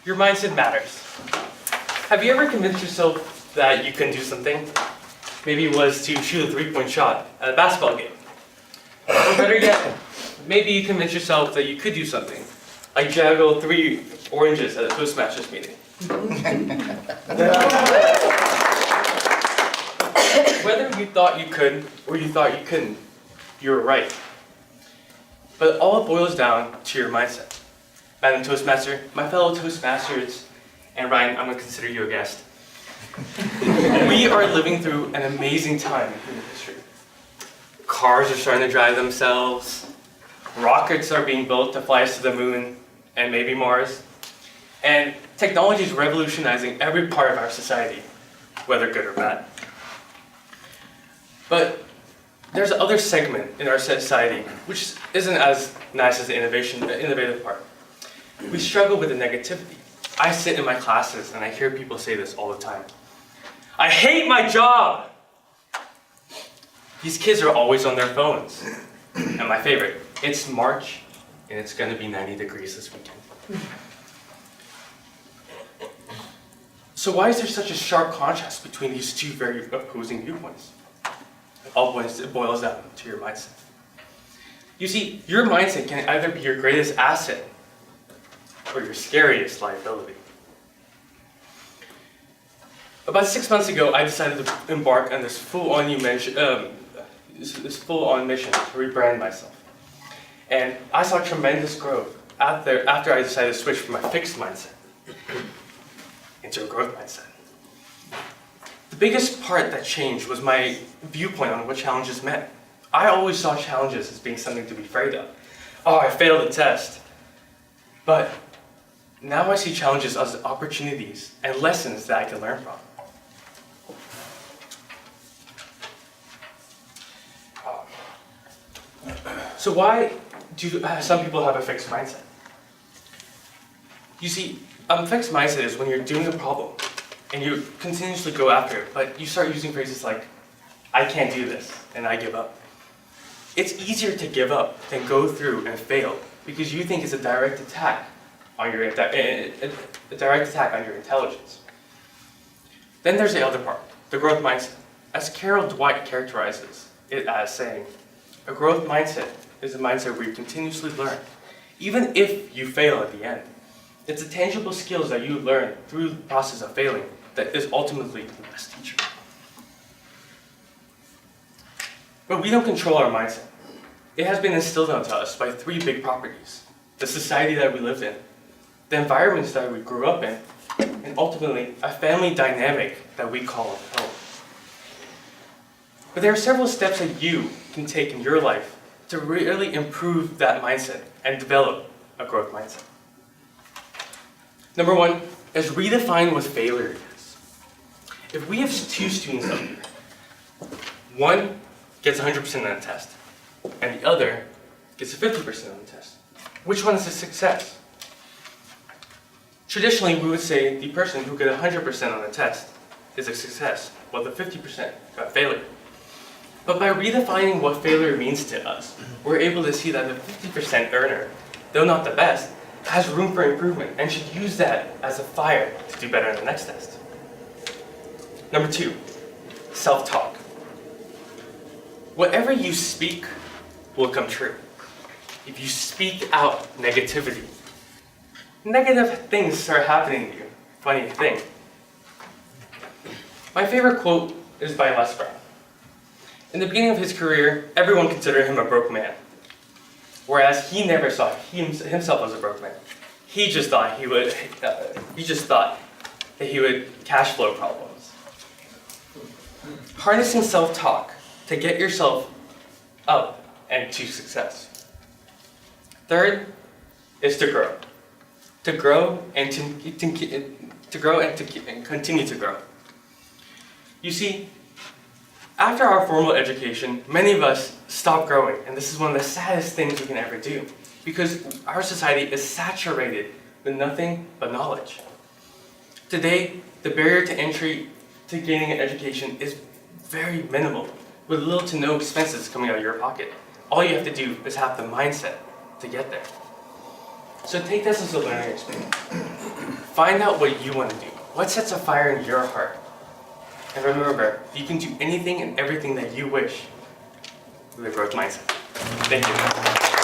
Your mindset matters. Have you ever convinced yourself that you couldn't do something? Maybe it was to shoot a three-point shot at a basketball game. Or better yet, maybe you convinced yourself that you could do something, like juggle 3 oranges at a Toastmasters meeting. Whether you thought you could or you thought you couldn't, you were right. But all it boils down to your mindset. Madam Toastmaster, my fellow Toastmasters, and Ryan, I'm going to consider you a guest. We are living through an amazing time in human history. Cars are starting to drive themselves. Rockets are being built to fly us to the moon and maybe Mars. And technology is revolutionizing every part of our society, whether good or bad. But there's another segment in our society which isn't as nice as the innovative part. We struggle with the negativity. I sit in my classes and I hear people say this all the time. I hate my job! These kids are always on their phones. And my favorite, it's March and it's going to be 90 degrees this weekend. So why is there such a sharp contrast between these two very opposing viewpoints? It boils down to your mindset. You see, your mindset can either be your greatest asset or your scariest liability. About 6 months ago, I decided to embark on this full-on mission to rebrand myself. And I saw tremendous growth after I decided to switch from a fixed mindset into a growth mindset. The biggest part that changed was my viewpoint on what challenges meant. I always saw challenges as being something to be afraid of. Oh, I failed the test. But now I see challenges as opportunities and lessons that I can learn from. So why do some people have a fixed mindset? You see, a fixed mindset is when you're doing a problem and you continuously go after it, but you start using phrases like, I can't do this, and I give up. It's easier to give up than go through and fail because you think it's a direct attack on your intelligence. Then there's the other part, the growth mindset. As Carol Dwight characterizes it as saying, a growth mindset is a mindset where you continuously learn, even if you fail at the end. It's the tangible skills that you learn through the process of failing that is ultimately the best teacher. But we don't control our mindset. It has been instilled onto us by 3 big properties: the society that we live in, the environments that we grew up in, and ultimately a family dynamic that we call home. But there are several steps that you can take in your life to really improve that mindset and develop a growth mindset. Number 1 is redefine what failure is. If we have 2 students up here, one gets 100% on a test, and the other gets a 50% on the test, which one is a success? Traditionally, we would say the person who got 100% on the test is a success, while the 50% got failure. But by redefining what failure means to us, we're able to see that the 50% earner, though not the best, has room for improvement and should use that as a fire to do better in the next test. Number 2, self-talk. Whatever you speak will come true. If you speak out negativity, negative things start happening to you. Funny thing. My favorite quote is by Les Brown. In the beginning of his career, everyone considered him a broke man. Whereas he never saw himself as a broke man. He just thought that he would cash flow problems. Harnessing self-talk to get yourself up and to success. Third is to grow. To grow and continue to grow. You see, after our formal education, many of us stop growing, and this is one of the saddest things we can ever do, because our society is saturated with nothing but knowledge. Today, the barrier to entry to gaining an education is very minimal, with little to no expenses coming out of your pocket. All you have to do is have the mindset to get there. So take this as a learning experience. Find out what you want to do. What sets a fire in your heart? And remember, you can do anything and everything that you wish with a growth mindset. Thank you.